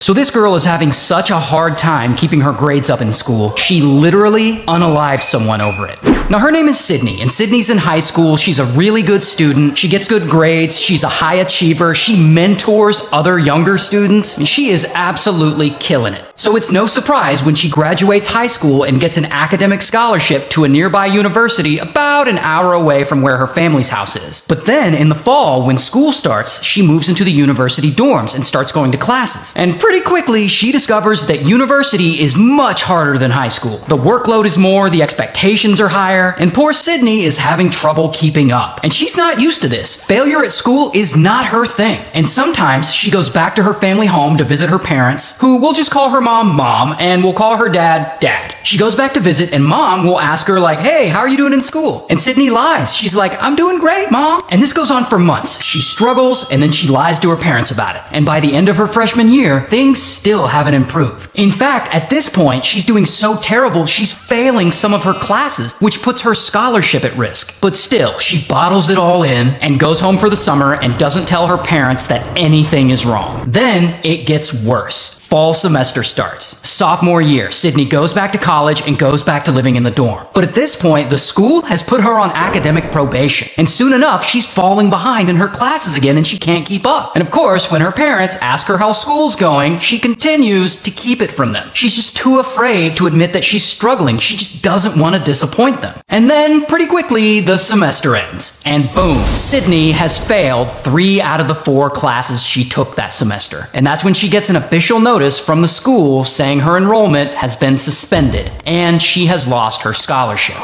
So this girl is having such a hard time keeping her grades up in school, she literally unalives someone over it. Now her name is Sydney, and Sydney's in high school. She's a really good student. She gets good grades. She's a high achiever. She mentors other younger students, and she is absolutely killing it. So it's no surprise when she graduates high school and gets an academic scholarship to a nearby university about an hour away from where her family's house is. But then in the fall, when school starts, she moves into the university dorms and starts going to classes. And pretty quickly, she discovers that university is much harder than high school. The workload is more, the expectations are higher, and poor Sydney is having trouble keeping up. And she's not used to this. Failure at school is not her thing. And sometimes she goes back to her family home to visit her parents, who we'll just call her Mom, and we'll call her Dad. She goes back to visit, and Mom will ask her like, hey, how are you doing in school? And Sydney lies. She's like, I'm doing great, Mom. And this goes on for months. She struggles, and then she lies to her parents about it. And by the end of her freshman year, things still haven't improved. In fact, at this point, she's doing so terrible, she's failing some of her classes, which puts her scholarship at risk. But still, she bottles it all in and goes home for the summer and doesn't tell her parents that anything is wrong. Then it gets worse. Fall semester starts. Sophomore year, Sydney goes back to college and goes back to living in the dorm. But at this point, the school has put her on academic probation. And soon enough, she's falling behind in her classes again and she can't keep up. And of course, when her parents ask her how school's going, she continues to keep it from them. She's just too afraid to admit that she's struggling. She just doesn't want to disappoint them. And then, pretty quickly, the semester ends. And boom, Sydney has failed 3 out of the 4 classes she took that semester. And that's when she gets an official notice from the school saying her enrollment has been suspended and she has lost her scholarship.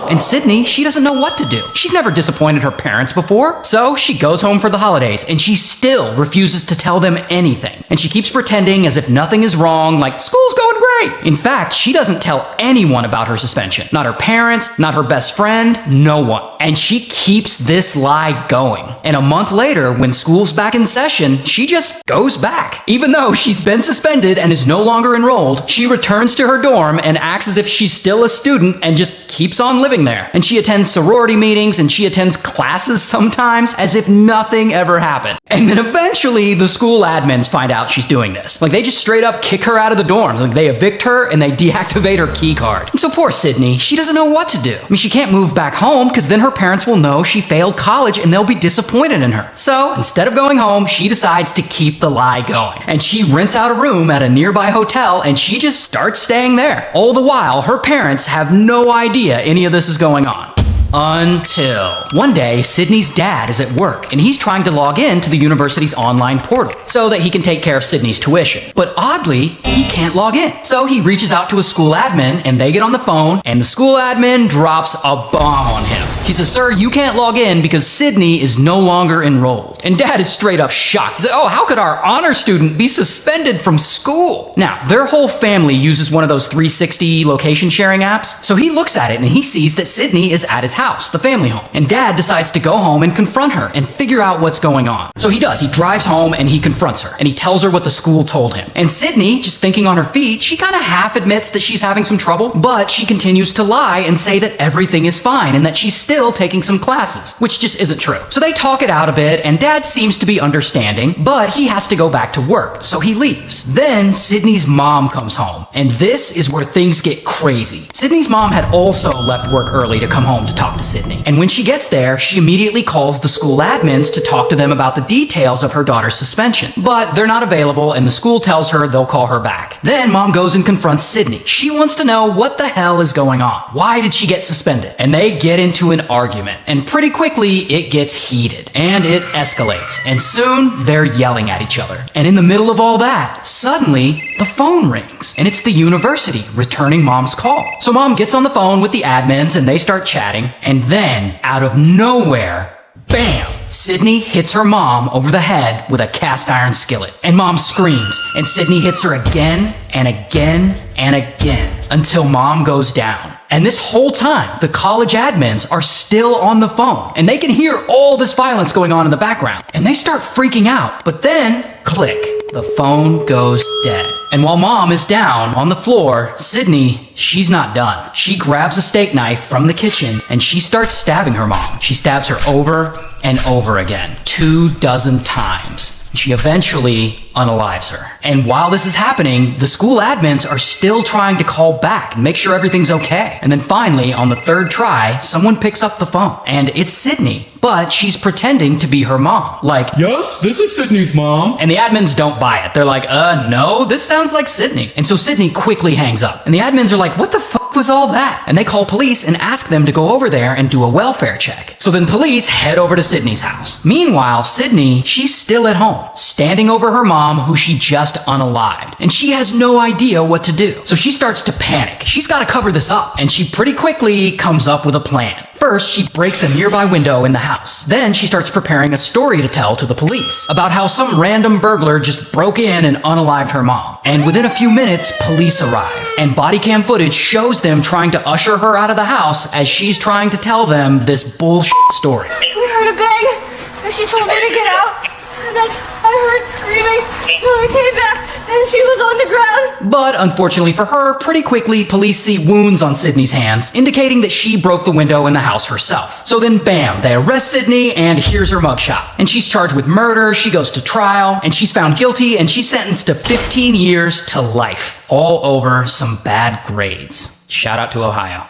And Sydney, she doesn't know what to do. She's never disappointed her parents before. So she goes home for the holidays and she still refuses to tell them anything. And she keeps pretending as if nothing is wrong, like school's going great. In fact, she doesn't tell anyone about her suspension. Not her parents, not her best friend, no one. And she keeps this lie going. And a month later, when school's back in session, she just goes back. Even though she's been suspended and is no longer enrolled, she returns to her dorm and acts as if she's still a student and just keeps on living there. And she attends sorority meetings and she attends classes sometimes as if nothing ever happened. And then eventually the school admins find out she's doing this. Like they just straight up kick her out of the dorms. Like they evict her and they deactivate her key card. And so poor Sydney, she doesn't know what to do. I mean, she can't move back home because then her parents will know she failed college and they'll be disappointed in her. So instead of going home, she decides to keep the lie going. And she rents out a room at a nearby hotel and she just starts staying there. All the while, her parents have no idea any of this is going on. Until one day, Sydney's dad is at work and he's trying to log in to the university's online portal so that he can take care of Sydney's tuition. But oddly, he can't log in. So he reaches out to a school admin and they get on the phone and the school admin drops a bomb on him. She says, sir, you can't log in because Sydney is no longer enrolled. And dad is straight up shocked. He says, oh, how could our honor student be suspended from school? Now, their whole family uses one of those 360 location sharing apps. So he looks at it and he sees that Sydney is at his house, the family home. And dad decides to go home and confront her and figure out what's going on. So he does. He drives home and he confronts her and he tells her what the school told him. And Sydney, just thinking on her feet, she kind of half admits that she's having some trouble, but she continues to lie and say that everything is fine and that she's still taking some classes, which just isn't true. So they talk it out a bit and dad seems to be understanding, but he has to go back to work, so he leaves. Then Sydney's mom comes home, and this is where things get crazy. Sydney's mom had also left work early to come home to talk to Sydney. And when she gets there, she immediately calls the school admins to talk to them about the details of her daughter's suspension. But they're not available and the school tells her they'll call her back. Then mom goes and confronts Sydney. She wants to know what the hell is going on. Why did she get suspended? And they get into an argument. And pretty quickly, it gets heated. And it escalates. And soon, they're yelling at each other. And in the middle of all that, suddenly, the phone rings. And it's the university returning mom's call. So mom gets on the phone with the admins and they start chatting. And then, out of nowhere, bam! Sydney hits her mom over the head with a cast iron skillet. And mom screams, and Sydney hits her again and again and again until mom goes down. And this whole time, the college admins are still on the phone. And they can hear all this violence going on in the background. And they start freaking out. But then, click, the phone goes dead. And while mom is down on the floor, Sydney, she's not done. She grabs a steak knife from the kitchen and she starts stabbing her mom. She stabs her over and over again, 24 times. She eventually unalives her. And while this is happening, the school admins are still trying to call back and make sure everything's okay. And then finally, on the third try, someone picks up the phone. And it's Sydney, but she's pretending to be her mom. Like, yes, this is Sydney's mom. And the admins don't buy it. They're like, no, this sounds like Sydney. And so Sydney quickly hangs up. And the admins are like, what the fuck was all that? And they call police and ask them to go over there and do a welfare check. So then police head over to Sydney's house. Meanwhile, Sydney, she's still at home, standing over her mom, who she just unalived. And she has no idea what to do. So she starts to panic. She's got to cover this up. And she pretty quickly comes up with a plan. First, she breaks a nearby window in the house. Then she starts preparing a story to tell to the police about how some random burglar just broke in and unalived her mom. And within a few minutes, police arrive. And body cam footage shows them trying to usher her out of the house as she's trying to tell them this bullshit story. We heard a bang, and she told me to get out. And then I heard screaming, so I came back, and she was on the ground. But unfortunately for her, pretty quickly, police see wounds on Sydney's hands, indicating that she broke the window in the house herself. So then bam, they arrest Sydney, and here's her mugshot. And she's charged with murder, she goes to trial, and she's found guilty, and she's sentenced to 15 years to life. All over some bad grades. Shout out to Ohio.